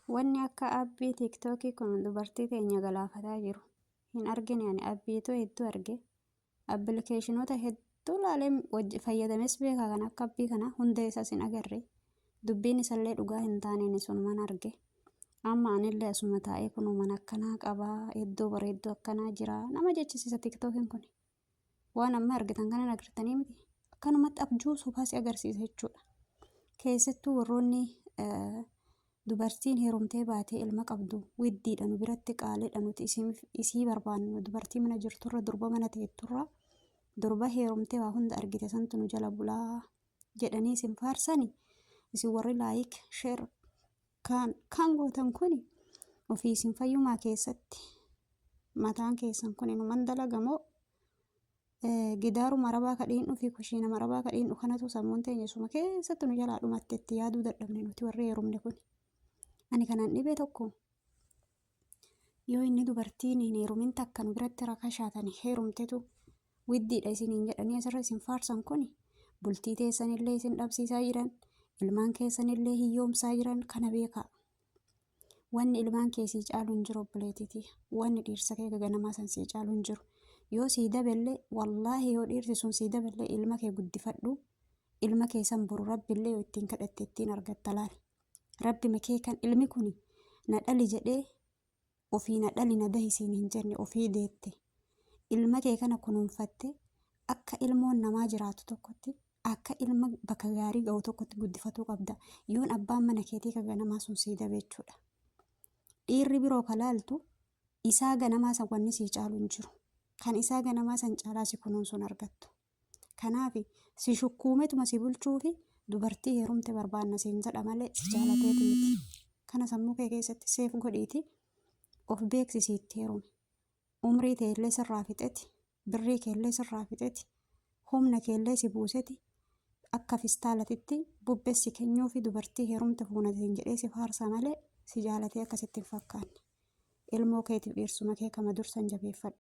Wanni akka abbii tiiktookii kun dubartii teenya galaafataa jiru. Hin argine ani abbiitu hedduu arge. Appilikeeshinoota hedduu laalee fayyadames beekaa kan akka abbii kana hunda isaas hin agarre. Dubbiin isallee dhugaa hin taaneen sunuman arge. Amma anillee asuma taa'ee kunuman akkanaa qabaa iddoo bareedduu akkanaa jira nama jechisiisa tiiktookiin kun. Waan amma argitan kana agartanii miti akkanumatti abjuu suupaas agarsiisa jechuudha. Keessattuu warroonni dubartiin heerumtee baatee ilma qabdu widdiidha nu biratti qaaliidha nuti isii barbaannu dubartii mana jirturra durba mana teetturra durba heerumtee waa hunda argite santu nu jala bulaa jedhanii isin faarsani isin warri laayik sheer kan gootan kuni ofii isin fayyumaa keessatti mataan keessan kun inuman dalagamoo gidaaru marabaa kadhiin dhufii kushiina marabaa kadhiin dhukanatu sammuun teenya suma keessatti nu jalaa dhumatte itti yaaduu dadhabne nuti warri heerumne kun. Ani kanan dhibee tokko yoo inni dubartiin hin heerumin takka nu biratti rakashaatan heerumtetu widdiidha isiniin jedhanii asirra isin faarsan kun bultii teessanillee isin dhabsiisaa jiran ilmaan keessanillee hiyyoomsaa jiran kana beekaa. Wanni ilmaan keessii caalu hin jiru obboleetiiti. Wanni dhiirsa kee ganamaa san sii caalu hin jiru. Yoo sii dabellee wallaahi yoo dhiirsi sun sii dabellee ilma kee guddifadhu ilma keessan boru rabbillee yoo ittiin kadhatte ittiin argatta laal. Rabbi makee kan ilmi kun na dhali jedhee ofii na dhali na dahisiin hin jenne ofii deette ilma kee kana kunuunfatte akka ilmoon namaa jiraatu tokkotti akka ilma bakka gaarii ga'u tokkotti guddifatuu qabda yoon abbaan mana keetii ka ganamaa sun sii dabe jechuudha. Dhiirri biroo kalaaltu isaa ganamaa san wanni sii caalu hin jiru kan isaa ganamaa san caalaa si kunuunsuun argattu. Kanaaf si shukkuumetuma si bulchuufi dubartii heerumte barbaanna siin jedha malee si jaalateeti miti. Kana sammuu kee keessatti seef godhiiti of beeksisiitti heerume. Umrii keellee sirraa fixeti, birrii keellee sirraa fixeti, humna keellee si buuseti akka fistaalatitti bubbessi keenyuufi dubartii heerumte fuunatiin jedhee si faarsa malee si jaalatee akkasitti hin fakkaanne. Ilmoo keetiif dhiirsuma kee kama dursan jabeeffadhu.